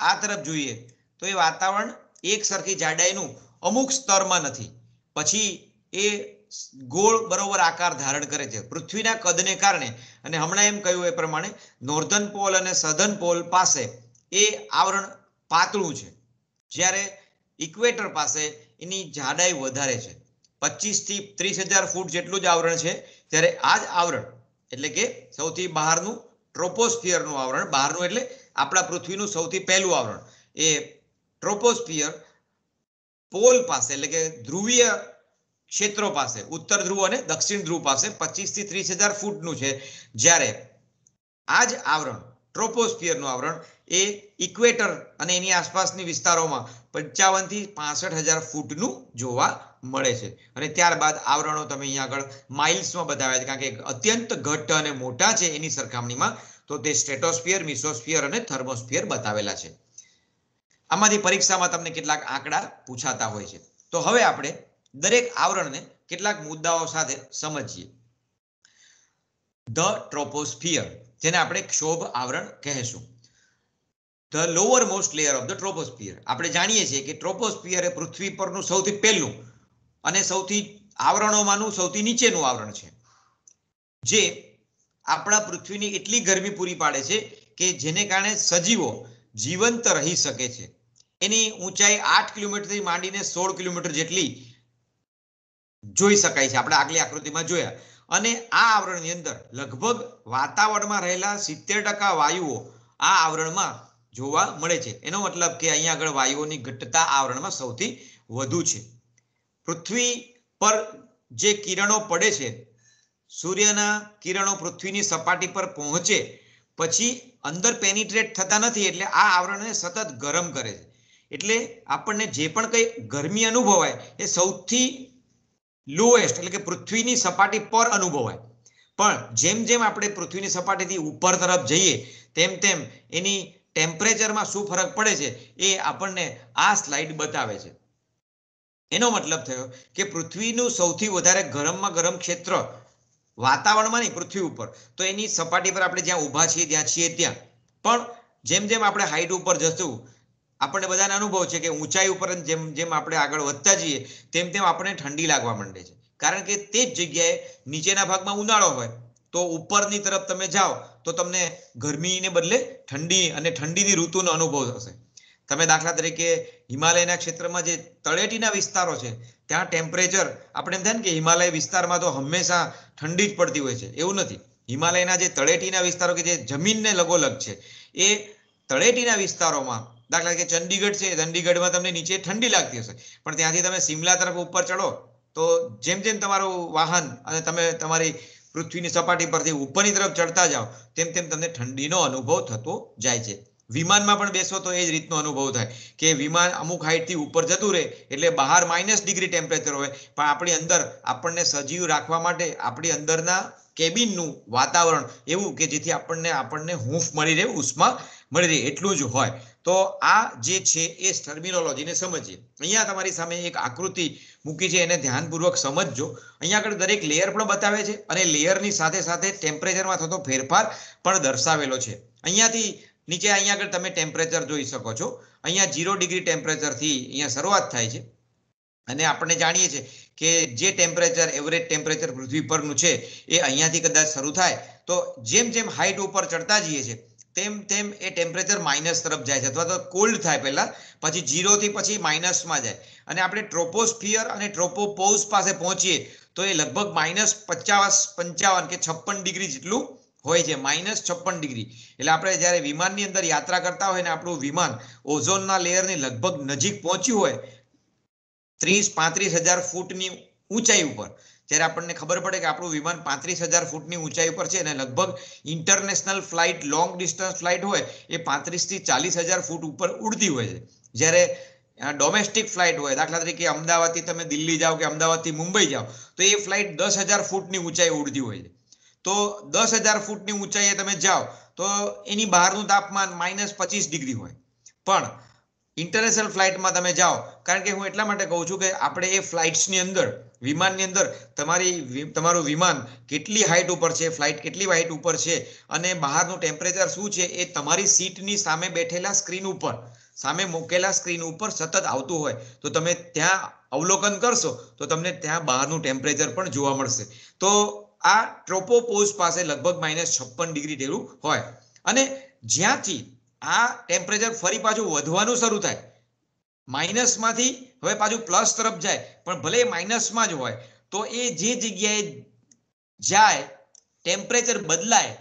A: આ તરફ જોઈએ તો એ વાતાવરણ એક સરખી જાડાઈનું અમુક સ્તરમાં નથી, પછી એ ગોળ બરોબર આકાર ધારણ કરે છે પૃથ્વીના કદને કારણે. અને હમણાં એમ કહ્યું એ પ્રમાણે નોર્ધન પોલ અને સધર્ન પોલ પાસે એ આવરણ પાતળું છે, જ્યારે ઇક્વેટર પાસે એની જાડાઈ વધારે છે. 25 થી 30,000 ફૂટ જેટલું જ આવરણ છે, ત્યારે આ જ આવરણ એટલે કે સૌથી બહારનું ટ્રોપોસ્ફિયરનું આવરણ, બહારનું એટલે આપણા પૃથ્વીનું સૌથી પહેલું આવરણ, એ ટ્રોપોસ્ફિયર પોલ પાસે એટલે કે ધ્રુવીય ક્ષેત્રો પાસે, ઉત્તર ધ્રુવ અને દક્ષિણ ધ્રુવ પાસે 25 થી 30,000 ફૂટનું છે, જ્યારે આ જ આવરણ ટ્રોપોસ્ફિયરનું આવરણ એ ઇક્વેટર અને એની આસપાસની વિસ્તારોમાં 55 થી 65,000 ફૂટનું જોવા મળે છે. અને ત્યારબાદ આવરણો તમે અહીંયા આગળ માઇલ્સમાં બતાવ્યા છે, કારણ કે અત્યંત ઘટ્ટ અને મોટા છે એની સરખામણીમાં, તો તે સ્ટ્રેટોસ્ફિયર, મિસોસ્ફિયર અને થર્મોસ્ફિયર બતાવેલા છે. આમાંથી પરીક્ષામાં તમને કેટલાક આંકડા પૂછાતા હોય છે. તો હવે આપણે દરેક આવરણને કેટલાક મુદ્દાઓ સાથે સમજીએ. ધ ટ્રોપોસ્ફિયર, જેને આપણે ક્ષોભ આવરણ કહેશું. The lower most layer of the troposphere. આપણે જાણીએ છીએ કે ટ્રોપોસ્ફિયર એ પૃથ્વી પરનું સૌથી પહેલું અને સૌથી આવરણોમાંનું સૌથી નીચેનું આવરણ છે, જે આપણા પૃથ્વીની એટલી ગરમી પૂરી પાડે છે કે જેને કારણે સજીવો જીવંત રહી શકે છે. એની ઊંચાઈ 8 કિલોમીટરથી માંડીને 16 કિલોમીટર જેટલી જોઈ શકાય છે, આપણે આગલી આકૃતિમાં જોયા. અને આ આવરણની અંદર લગભગ વાતાવરણમાં રહેલા 70% વાયુઓ આ આવરણમાં જોવા મળે છે. એનો મતલબ કે અહીંયા આગળ વાયુઓની ઘટતા આવરણમાં સૌથી વધુ છે. પૃથ્વી પર જે કિરણો પડે છે, સૂર્યના કિરણો પૃથ્વીની સપાટી પર પહોંચે પછી અંદર પેનિટ્રેટ થતા નથી, એટલે આ આવરણને સતત ગરમ કરે છે. એટલે આપણને જે પણ કંઈ ગરમી અનુભવાય એ સૌથી લોએસ્ટ એટલે કે પૃથ્વીની સપાટી પર અનુભવાય. પણ જેમ જેમ આપણે પૃથ્વીની સપાટીથી ઉપર તરફ જઈએ તેમ તેમ એની ટેમ્પરેચરમાં શું ફરક પડે છે એ આપણને આ સ્લાઇડ બતાવે છે. એનો મતલબ થયો કે પૃથ્વીનું સૌથી વધારે ગરમમાં ગરમ ક્ષેત્ર વાતાવરણમાં નહીં, પૃથ્વી ઉપર, તો એની સપાટી પર આપણે જ્યાં ઊભા છીએ ત્યાં. પણ જેમ જેમ આપણે હાઈટ ઉપર જશું, આપણને બધાને અનુભવ છે કે ઊંચાઈ ઉપર જેમ જેમ આપણે આગળ વધતા જઈએ તેમ તેમ આપણને ઠંડી લાગવા માંડે છે, કારણ કે તે જ જગ્યાએ નીચેના ભાગમાં ઉનાળો હોય તો ઉપરની તરફ તમે જાઓ તો તમને ગરમીને બદલે ઠંડી અને ઠંડીની ઋતુનો અનુભવ થશે. તમે દાખલા તરીકે હિમાલયના ક્ષેત્રમાં જે તળેટીના વિસ્તારો છે ત્યાં ટેમ્પરેચર આપણે એમ થાય ને કે હિમાલય વિસ્તારમાં તો હંમેશા ઠંડી જ પડતી હોય છે, એવું નથી. હિમાલયના જે તળેટીના વિસ્તારો કે જે જમીનને લગોલગ છે, એ તળેટીના વિસ્તારોમાં દાખલા કે ચંડીગઢ છે, ચંડીગઢમાં તમને નીચે ઠંડી લાગતી હશે, પણ ત્યાંથી તમે સિમલા તરફ ઉપર ચડો તો જેમ જેમ તમારું વાહન અને તમે તમારી પૃથ્વીની સપાટી પરથી ઉપરની તરફ ચડતા જાઓ તેમ તેમ તમને ઠંડીનો અનુભવ થતો જાય છે. વિમાનમાં પણ બેસો તો એ જ રીતનો અનુભવ થાય કે વિમાન અમુક હાઈટથી ઉપર જતું રહે એટલે બહાર -ડિગ્રી ટેમ્પરેચર હોય, પણ આપણી અંદર આપણને સજીવ રાખવા માટે આપણી અંદરના કેબિનનું વાતાવરણ એવું કે જેથી આપણને હૂંફ મળી રહે, ઉષ્મા મળી રહે એટલું જ હોય. તો આ જે છે એ ટર્મિનોલોજીને સમજીએ. અહીંયા તમારી સામે એક આકૃતિ મૂકી છે, એને ધ્યાનપૂર્વક સમજજો. અહીંયા આગળ દરેક લેયર પણ બતાવે છે અને લેયરની સાથે સાથે ટેમ્પરેચરમાં થતો ફેરફાર પણ દર્શાવેલો છે. અહીંયાથી નીચે અહીંયા આગળ તમે ટેમ્પરેચર જોઈ શકો છો. અહીંયા 0 ડિગ્રી ટેમ્પરેચરથી અહીંયા શરૂઆત થાય છે અને આપણે જાણીએ છીએ કે જે ટેમ્પરેચર એવરેજ ટેમ્પરેચર પૃથ્વી પરનું છે એ અહીંયાથી કદાચ શરૂ થાય તો જેમ જેમ હાઈટ ઉપર ચડતા જઈએ છીએ તેમ તેમ એ ટેમ્પરેચર માઇનસ તરફ જાય છે, અથવા તો કોલ્ડ થાય પહેલા, પછી 0 થી પછી માઇનસમાં જાય. અને આપણે ટ્રોપોસ્ફિયર અને ટ્રોપોપોઝ પાસે પહોંચીએ તો એ લગભગ -55 કે 56 ડિગ્રી જેટલું હોય છે, -56 ડિગ્રી. એટલે આપણે જ્યારે વિમાનની અંદર યાત્રા કરતા હોય ને આપણું વિમાન ઓઝોનના લેયરની લગભગ નજીક પહોંચ્યું હોય 30-35 હજાર ફૂટની ઊંચાઈ ઉપર, જ્યારે આપણને ખબર પડે કે આપણું વિમાન 35,000 ફૂટની ઊંચાઈ ઉપર છે અને લગભગ international flight, long distance flight હોય એ 35 થી 40,000 ફૂટ ઉપર ઉડતી હોય છે. જ્યારે ડોમેસ્ટિક ફ્લાઇટ હોય, દાખલા તરીકે અમદાવાદથી તમે દિલ્હી જાઓ કે અમદાવાદથી મુંબઈ જાઓ તો એ ફ્લાઇટ 10,000 ફૂટની ઊંચાઈ ઉડતી હોય છે. તો 10,000 ફૂટની ઊંચાઈએ તમે જાઓ તો એની બહારનું તાપમાન -25 ડિગ્રી હોય. પણ ઇન્ટરનેશનલ ફ્લાઇટમાં તમે જાઓ, કારણ કે હું એટલા માટે કહું છું કે આપણે એ ફ્લાઇટ્સની અંદર, વિમાનની અંદર તમારું વિમાન કેટલી હાઈટ ઉપર છે, ફ્લાઇટ કેટલી હાઈટ ઉપર છે અને બહારનું ટેમ્પરેચર શું છે એ તમારી સીટની સામે બેઠેલા સ્ક્રીન ઉપર, સામે મૂકેલા સ્ક્રીન ઉપર સતત આવતું હોય તો તમે ત્યાં અવલોકન કરશો તો તમને ત્યાં બહારનું ટેમ્પરેચર પણ જોવા મળશે. તો આ ટ્રોપોપોઝ પાસે લગભગ -56 ડિગ્રી જેવું હોય અને જ્યાંથી આ ટેમ્પરેચર ફરી પાછું વધવાનું શરૂ થાય, માઇનસમાંથી હવે પાછું પ્લસ તરફ જાય, પણ ભલે માઇનસમાં જ હોય તો એ જે જગ્યાએ જાય ટેમ્પરેચર બદલાય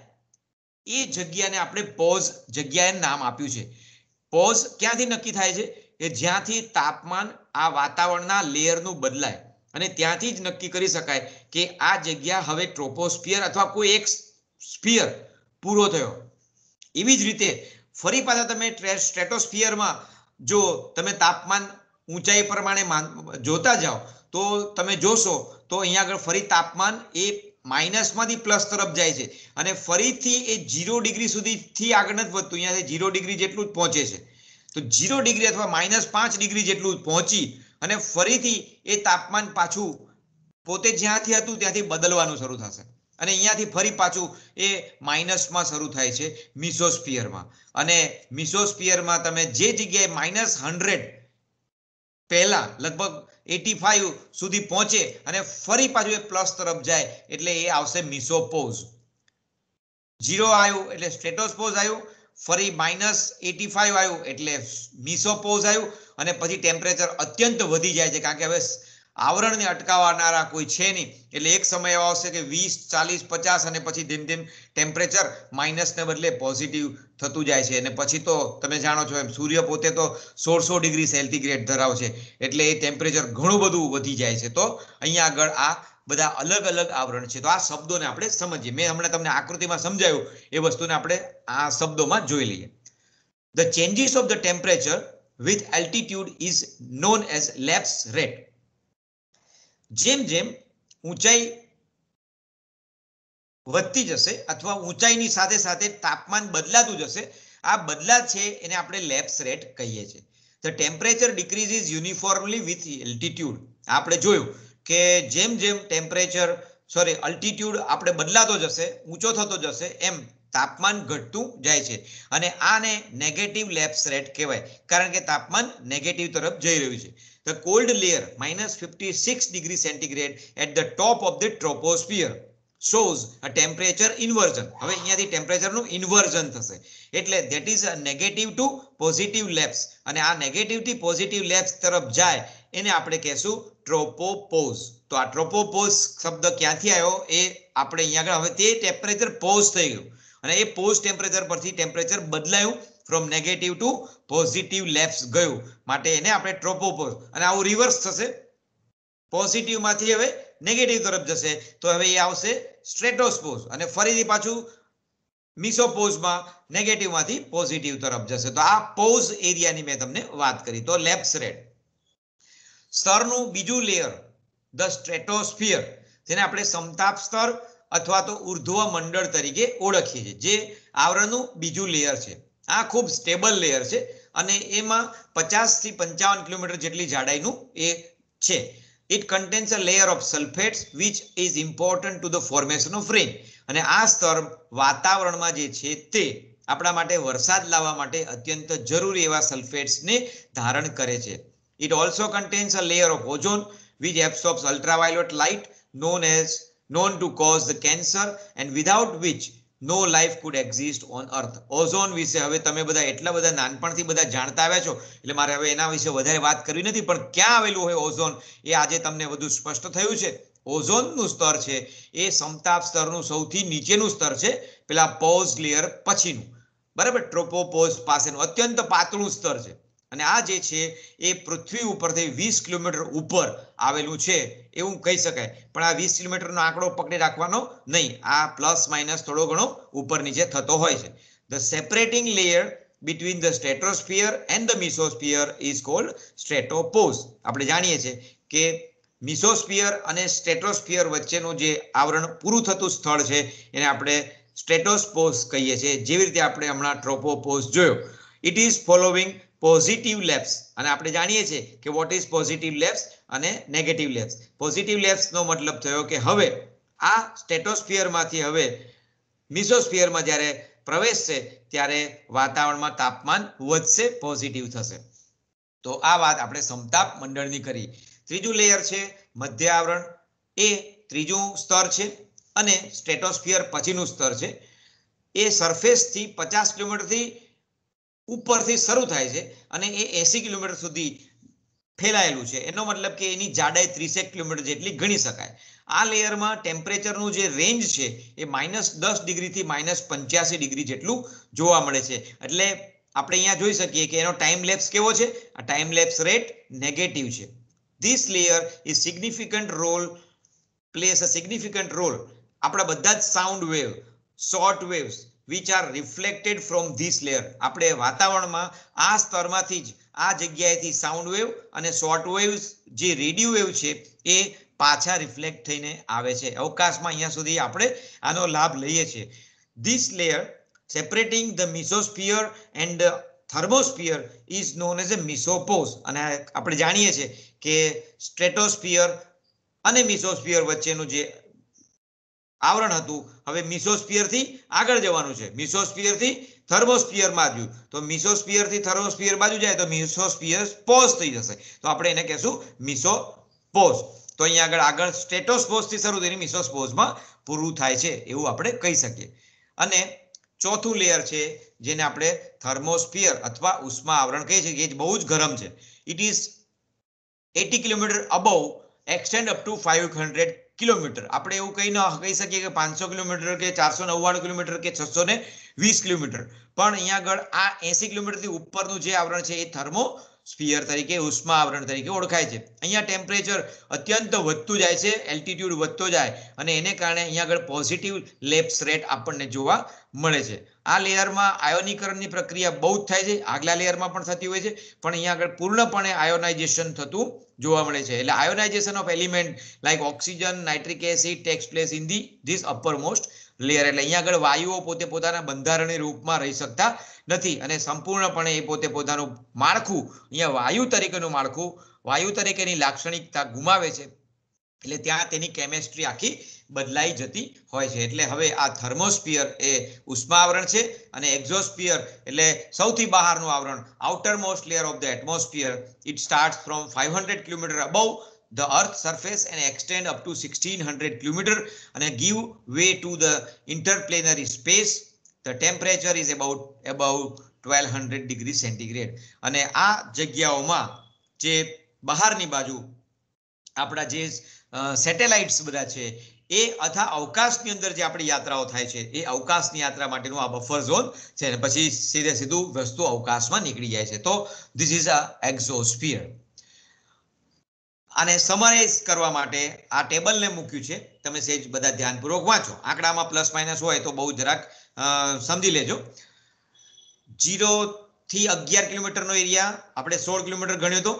A: એ જગ્યાને આપણે પોઝ જગ્યાએ નામ આપ્યું છે. પોઝ ક્યાંથી નક્કી થાય છે કે જ્યાંથી તાપમાન આ વાતાવરણના લેયરનું બદલાય અને ત્યાંથી જ નક્કી કરી શકાય કે આ જગ્યા હવે ટ્રોપોસ્ફિયર અથવા કોઈ એક સ્ફિયર પૂરો થયો. એવી જ રીતે ફરી પાછા તમે સ્ટ્રેટોસ્ફિયરમાં જો તમે તાપમાન ઊંચાઈ પ્રમાણે જોતા જાઓ તો તમે જોશો તો અહીંયા આગળ ફરી તાપમાન એ માઇનસમાંથી પ્લસ તરફ જાય છે અને ફરીથી એ 0 ડિગ્રી સુધીથી આગળ નથી વધતું, અહીંયાથી 0 ડિગ્રી જેટલું જ પહોંચે છે. તો 0 ડિગ્રી અથવા -5 ડિગ્રી જેટલું પહોંચી અને ફરીથી એ તાપમાન પાછું પોતે જ્યાંથી હતું ત્યાંથી બદલવાનું શરૂ થશે અને અહીંયાથી ફરી પાછું એ માઇનસમાં શરૂ થાય છે મિસોસ્ફિયરમાં. અને મિસોસ્ફિયરમાં તમે જે જગ્યાએ -100 પહેલા લગભગ 85 સુધી પહોંચે અને ફરી પાછું એ પ્લસ તરફ જાય એટલે એ આવશે મિસોપોઝ. 0 આવ્યું એટલે સ્ટ્રેટોસ્પોઝ આવ્યું, ફરી -85 આવ્યું એટલે મિસોપોઝ આવ્યું અને પછી ટેમ્પરેચર અત્યંત વધી જાય છે કારણ કે હવે આવરણને અટકાવનારા કોઈ છે નહીં. એટલે એક સમય એવો આવશે કે 20, 40, 50 અને પછી ધીમે ધીમે ટેમ્પરેચર માઇનસને બદલે પોઝિટિવ થતું જાય છે અને પછી તો તમે જાણો છો એમ સૂર્ય પોતે તો 1600 ડિગ્રી સેન્ટીગ્રેડ ધરાવે છે એટલે એ ટેમ્પરેચર ઘણું બધું વધી જાય છે. તો અહીંયા આગળ આ બધા અલગ અલગ આવરણ છે. તો આ શબ્દોને આપણે સમજીએ. મેં હમણાં તમને આકૃતિમાં સમજાવ્યું એ વસ્તુને આપણે આ શબ્દોમાં જોઈ લઈએ. The changes of the temperature with altitude is known as lapse rate. જેમ જેમ ઊંચાઈ વધતી જશે અથવા ઊંચાઈની સાથે સાથે તાપમાન બદલાતું જશે, આ બદલાત છે એને આપણે લેપ્સ રેટ કહીએ છીએ. The temperature decreases uniformly with altitude. આપણે જોયું કે જેમ જેમ altitude આપણે બદલાતો જશે, ઊંચો થતો જશે એમ તાપમાન ઘટતું જાય છે અને આને નેગેટિવ લેપ્સ રેટ કહેવાય કારણ કે તાપમાન નેગેટિવ તરફ જઈ રહ્યું છે. The cold layer -56 degree centigrade at the top of the troposphere shows a temperature inversion. હવે અહીંયાથી ટેમ્પરેચરનું ઇન્વર્ઝન થશે એટલે that is a negative to positive lapse અને આ નેગેટિવ થી પોઝિટિવ લેપ્સ તરફ જાય એને આપણે કહેશું ટ્રોપોપોઝ. તો આ ટ્રોપોપોઝ શબ્દ ક્યાંથી આવ્યો એ આપણે અહીંયા આગળ, હવે તે ટેમ્પરેચર પોઝ થઈ ગયું અને એ પોઝ ટેમ્પરેચર પરથી ટેમ્પરેચર બદલાયું from negative to positive lapse ગયું માટે એને આપણે ટ્રોપોપોઝ. અને આવું રિવર્સ થશે, પોઝિટિવમાંથી હવે નેગેટિવ તરફ જશે તો હવે એ આવશે સ્ટ્રેટોસ્પોઝ અને ફરીથી પાછું મિસોપોઝમાં નેગેટિવમાંથી પોઝિટિવ તરફ જશે. તો આ પોઝ એરિયાની મેં તમને વાત કરી. તો લેપ્સ રેટ. સ્તરનું બીજું લેયર ધ સ્ટ્રેટોસ્ફિયર, જેને આપણે સમતાપ સ્તર અથવા તો ઉર્ધ્વ મંડળ તરીકે ઓળખીએ છીએ, જે આવરણનું બીજું લેયર છે. આ ખૂબ સ્ટેબલ લેયર છે અને એમાં 50 થી 55 કિલોમીટર જેટલી જાડાઈનું એ છે. It contains a layer of sulfates which is important to the formation of rain. અને આ સ્તર વાતાવરણમાં જે છે તે આપણા માટે વરસાદ લાવવા માટે અત્યંત જરૂરી એવા સલ્ફેટ્સને ધારણ કરે છે. It also contains a layer of ozone which absorbs ultraviolet light known to cause the cancer and without which no life could exist on earth. Ozone વિશે હવે તમે બધા એટલા બધા નાનપણથી બધા જાણતા આવ્યા છો એટલે મારે હવે એના વિશે વધારે વાત કરવી નથી, પણ ક્યાં આવેલું હોય ઓઝોન એ આજે તમને વધુ સ્પષ્ટ થયું છે. ઓઝોનનું સ્તર છે એ સમતાપ સ્તરનું સૌથી નીચેનું સ્તર છે, પેલા પોઝ લેયર પછીનું, બરાબર, ટ્રોપોપોઝ પાસેનું અત્યંત પાતળું સ્તર છે અને આ જે છે એ પૃથ્વી ઉપરથી 20 કિલોમીટર ઉપર આવેલું છે એવું કહી શકાય. પણ આ 20 કિલોમીટરનો આંકડો પકડી રાખવાનો નહીં, આ પ્લસ માઇનસ થોડો ઘણો ઉપર નીચે થતો હોય છે. The સેપરેટિંગ layer between the stratosphere and the mesosphere is called stratopause. આપણે જાણીએ છીએ કે મિસોસ્ફિયર અને સ્ટ્રેટોસ્ફિયર વચ્ચેનું જે આવરણ પૂરું થતું સ્થળ છે એને આપણે સ્ટ્રેટોસ્પોઝ કહીએ છીએ, જેવી રીતે આપણે હમણાં ટ્રોપોપોઝ જોયો. It is following positive lapse, અને આપણે જાણીએ છીએ કે વોટ ઇઝ પોઝિટિવ લેપ્સ અને નેગેટિવ લેપ્સ. પોઝિટિવ લેપ્સનો મતલબ થયો કે હવે આ સ્ટ્રેટોસ્ફિયરમાંથી હવે મિસોસ્ફિયરમાં જ્યારે પ્રવેશશે ત્યારે વાતાવરણમાં તાપમાન વધશે, પોઝિટિવ થશે. તો આ વાત આપણે સમતાપ મંડળની કરી. ત્રીજું લેયર છે મધ્ય આવરણ, એ ત્રીજું સ્તર છે અને સ્ટ્રેટોસ્ફિયર પછીનું સ્તર છે. એ સરફેસથી 50 કિલોમીટરથી ઉપરથી શરૂ થાય છે અને એ 80 કિલોમીટર સુધી ફેલાયેલું છે. એનો મતલબ કે એની જાડાઈ 30 કિલોમીટર જેટલી ગણી શકાય. આ લેયરમાં ટેમ્પરેચરનું જે રેન્જ છે એ -10 ડિગ્રીથી -85 ડિગ્રી જેટલું જોવા મળે છે. એટલે આપણે અહીંયા જોઈ શકીએ કે એનો ટાઈમ લેપ્સ કેવો છે. આ ટાઈમ લેપ્સ રેટ નેગેટિવ છે. This layer is plays a significant role. આપણા બધા જ sound wave, short waves which are reflected from this layer. આપણે વાતાવરણમાં આ સ્તરમાંથી જ આ જગ્યાએથી સાઉન્ડ વેવ અને શોર્ટ વેવ્સ જે રેડિયો વેવ છે એ પાછા રિફ્લેક્ટ થઈને આવે છે અવકાશમાં. અહીંયા સુધી આપણે આનો લાભ લઈએ છીએ. This layer separating the mesosphere and the thermosphere is known as a mesopause. અને આપણે જાણીએ છીએ કે સ્ટ્રેટોસ્ફિયર અને મિસોસ્ફિયર વચ્ચેનું જે આવરણ હતું હવે મિસોસ્ફિયરથી આગળ જવાનું છે, મિસોસ્ફિયરથી થર્મોસ્ફિયરમાં આવ્યું. તો મિસોસ્ફિયરથી થર્મોસ્ફિયર બાજુ જાય તો મિસોસ્ફિયર પોઝ થઈ જશે, તો આપણે એને કહેશું મિસોપોઝ. તો અહીંયા આગળ સ્ટ્રેટોસ્પોઝથી શરૂ થઈને મિસોસ્પોઝમાં પૂરું થાય છે એવું આપણે કહી શકીએ. અને ચોથું લેયર છે જેને આપણે થર્મોસ્ફિયર અથવા ઉષ્મા આવરણ કહીએ છીએ, કે બહુ જ ગરમ છે. It is 80 kilometre above extend up to 500 kilometre. આપણે એવું કહી શકીએ કે 500 કિલોમીટર કે 499 કિલોમીટર કે 620 કિલોમીટર. પણ અહીંયા આગળ આ 80 કિલોમીટરથી ઉપરનું જે આવરણ છે એ થર્મોસ્ફિયર તરીકે, ઉષ્મા આવરણ તરીકે ઓળખાય છે. અહીંયા ટેમ્પરેચર અત્યંત વધતું જાય છે, એલ્ટિટ્યુડ વધતો જાય અને એને કારણે અહીંયા આગળ પોઝિટિવ લેપ્સ રેટ આપણને જોવા મળે છે. આ લેયરમાં આયોનીકરણની પ્રક્રિયા બહુ જ થાય છે, આગલા લેયરમાં પણ થતી હોય છે, પણ અહીંયા આગળ પૂર્ણપણે આયોનાઇઝેશન થતું જોવા મળે છે. એટલે ionisation of element like oxygen, nitric acid takes place in these uppermost layer. એટલે અહીંયા આગળ વાયુઓ પોતે પોતાના બંધારણીય રૂપમાં રહી શકતા નથી અને સંપૂર્ણપણે એ પોતે પોતાનું માળખું, અહીંયા વાયુ તરીકેનું માળખું, વાયુ તરીકેની લાક્ષણિકતા ગુમાવે છે. એટલે ત્યાં તેની કેમેસ્ટ્રી આખી બદલાઈ જતી હોય છે. એટલે હવે આ થર્મોસ્ફિયર એ ઉષ્મા આવરણ છે અને એક્ઝોસ્ફિયર એટલે સૌથી બહારનું આવરણ, outer most layer of the atmosphere. It starts from 500 kilometre above the earth surface and extend up to 1600 kilometer and give way to the interplanetary space. The temperature is about above 1200 degrees centigrade. અને આ જગ્યાઓમાં જે બહારની બાજુ આપણા જે satellites બધા છે એ અથવા અવકાશની અંદર જે આપણી યાત્રાઓ થાય છે એ અવકાશની યાત્રા માટેનું આ બફર ઝોન છે અને પછી સીધું વસ્તુ અવકાશમાં નીકળી જાય છે. તો ધીસ ઇઝ અ એક્ઝોસ્ફિયર. આને સમરાઇઝ કરવા માટે આ ટેબલને મૂક્યું છે, તમે સેજ બધા ધ્યાનપૂર્વક વાંચો. આંકડામાં પ્લસ માઇનસ હોય તો બહુ જરાક સમજી લેજો. 0 થી 11 કિલોમીટરનો એરિયા આપણે 16 કિલોમીટર ગણ્યો હતો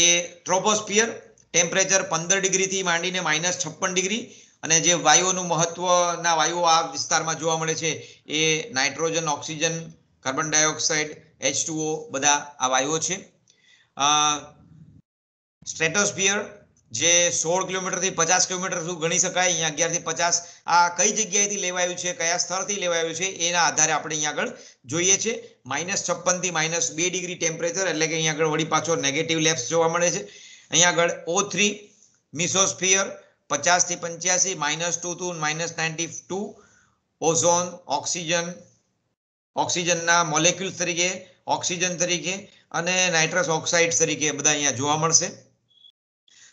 A: એ ટ્રોપોસ્ફિયર. ટેમ્પરેચર 15 ડિગ્રીથી માંડીને -56 ડિગ્રી. અને જે વાયુઓનું મહત્વના વાયુઓ આ વિસ્તારમાં જોવા મળે છે એ nitrogen, oxygen, carbon dioxide, H2O બધા આ વાયુઓ છે. સ્ટ્રેટોસ્ફિયર જે 16 કિલોમીટરથી 50 કિલોમીટર સુધી ગણી શકાય. અહીંયા 11 થી 50 આ કઈ જગ્યાએથી લેવાયું છે, કયા સ્થળથી લેવાયું છે એના આધારે આપણે અહીંયા આગળ જોઈએ છે. -56 થી -2 ડિગ્રી ટેમ્પરેચર એટલે કે અહીંયા આગળ વળી પાછો નેગેટિવ લેપ્સ જોવા મળે છે. અહીંયા આગળ O3 મિસોસ્ફિયર 50 થી 85, -2 to -92. ઓઝોન, ઓક્સિજનના મોલેક્યુલ્સ તરીકે, ઓક્સિજન તરીકે અને નાઇટ્રસ ઓક્સાઇડ તરીકે બધા અહીંયા જોવા મળશે.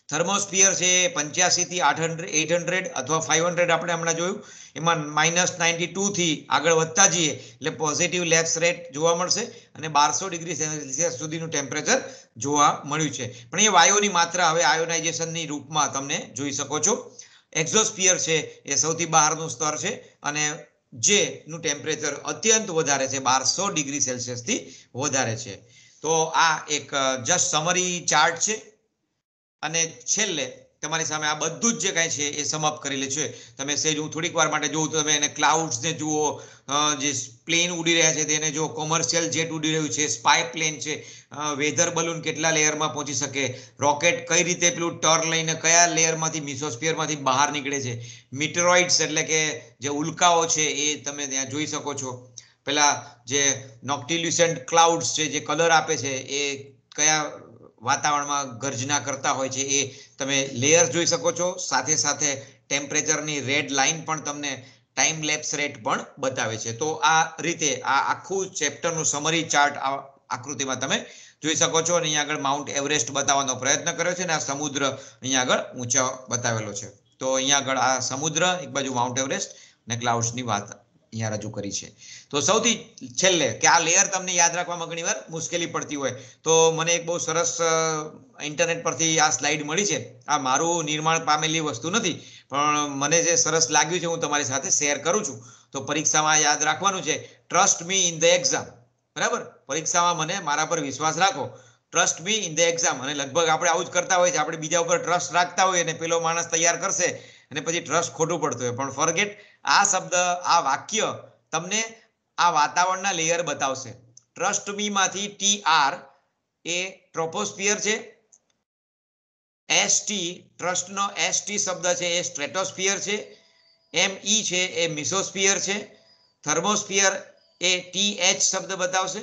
A: થર્મોસ્ફિયર છે 85 થી 800 અથવા 500 આપણે હમણાં જોયું, એમાં -92 થી આગળ વધતા જઈએ એટલે પોઝિટિવ લેપ્સ રેટ જોવા મળશે અને 1200 ડિગ્રી સેલ્સિયસ સુધીનું ટેમ્પરેચર જોવા મળ્યું છે. પણ એ વાયુની માત્રા હવે આયોનાઇઝેશનની રૂપમાં તમને જોઈ શકો છો. એક્ઝોસ્ફિયર છે એ સૌથી બહારનું સ્તર છે અને જેનું ટેમ્પરેચર અત્યંત વધારે છે, 1200 ડિગ્રી સેલ્સિયસથી વધારે છે. તો આ એક જસ્ટ સમરી ચાર્ટ છે અને છેલ્લે તમારી સામે આ બધું જ જે કાંઈ છે એ સમાપ્ત કરેલું છે. તમે સેજ હું થોડીક વાર માટે જોઉં તો તમે એને ક્લાઉડ્સને જુઓ, જે પ્લેન ઉડી રહ્યા છે તેને જો, કોમર્શિયલ જેટ ઉડી રહ્યું છે, સ્પાય પ્લેન છે, વેધર બલૂન કેટલા લેયરમાં પહોંચી શકે, રોકેટ કઈ રીતે પેલું ટર્ન લઈને કયા લેયરમાંથી મિસોસ્ફિયરમાંથી બહાર નીકળે છે, મીટરોઇડ્સ એટલે કે જે ઉલ્કાઓ છે એ તમે ત્યાં જોઈ શકો છો. પેલા જે નોક્ટિલ્યુસન્ટ ક્લાઉડ્સ છે જે કલર આપે છે એ કયા વાતાવરણમાં ગર્જના કરતા હોય છે એ તમે લેયર જોઈ શકો છો. સાથે સાથે ટેમ્પરેચરની રેડ લાઇન પણ તમને ટાઈમ લેપ્સ રેટ પણ બતાવે છે. તો આ રીતે આ આખું ચેપ્ટરનું સમરી ચાર્ટ આકૃતિમાં તમે જોઈ શકો છો. અને અહીંયા આગળ માઉન્ટ એવરેસ્ટ બતાવવાનો પ્રયત્ન કર્યો છે અને આ સમુદ્ર અહીંયા આગળ ઊંચો બતાવેલો છે. તો અહીંયા આગળ આ સમુદ્ર, એક બાજુ માઉન્ટ એવરેસ્ટ અને ક્લાઉડ્સની વાત અહીંયા રજૂ કરી છે. તો સૌથી છેલ્લે કે આ લેયર તમને યાદ રાખવામાં ઘણીવાર મુશ્કેલી પડતી હોય તો મને એક બહુ સરસ ઇન્ટરનેટ પરથી આ સ્લાઇડ મળી છે. આ મારું નિર્માણ પામેલી વસ્તુ નથી, પણ મને જે સરસ લાગ્યું છે હું તમારી સાથે શેર કરું છું. તો પરીક્ષામાં યાદ રાખવાનું છે, trust me in the exam. બરાબર, પરીક્ષામાં મને મારા પર વિશ્વાસ રાખો, trust me in the exam. અને લગભગ આપણે આવું જ કરતા હોય છે, આપણે બીજા ઉપર ટ્રસ્ટ રાખતા હોઈએ અને પેલો માણસ તૈયાર કરશે અને પછી ટ્રસ્ટ ખોટું પડતું હોય. પણ ફોરગેટ, આ શબ્દ, આ વાક્ય તમને આ વાતાવરણના લેયર બતાવશે. ટ્રસ્ટ મી માંથી TR એ ટ્રોપોસ્ફિયર છે, ST ટ્રસ્ટનો ST શબ્દ છે એ સ્ટ્રેટોસ્ફિયર છે, ME છે એ મિસોસ્ફિયર છે, થર્મોસ્ફિયર એ TH શબ્દ બતાવશે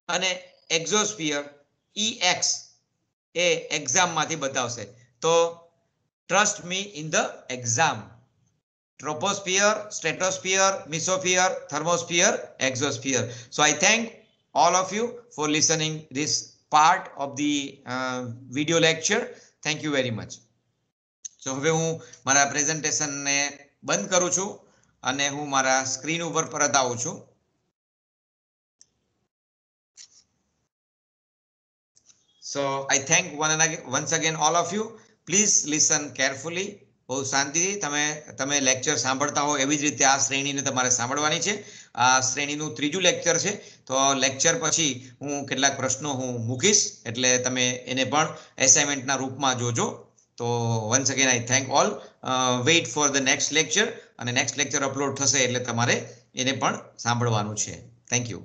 A: અને એક્ઝોસ્ફિયર EX એ એક્ઝામમાંથી બતાવશે. તો trust me in the exam. Troposphere, stratosphere, mesosphere, thermosphere, exosphere. So I thank all of you for listening this part of the video lecture. Thank you very much. So હવે હું મારા પ્રેઝન્ટેશનને બંધ કરું છું અને હું મારા સ્ક્રીન ઉપર પરત આવું છું. So I thank once again all of you. Please listen carefully. બહુ શાંતિથી તમે લેક્ચર સાંભળતા હો એવી જ રીતે આ શ્રેણીને તમારે સાંભળવાની છે. આ શ્રેણીનું 3જું લેક્ચર છે. તો લેક્ચર પછી હું કેટલાક પ્રશ્નો હું મૂકીશ એટલે તમે એને પણ એસાઇનમેન્ટના રૂપમાં જોજો. તો once again I thank all. Weight for the next lecture. અને નેક્સ્ટ લેક્ચર અપલોડ થશે એટલે તમારે એને પણ સાંભળવાનું છે. Thank you.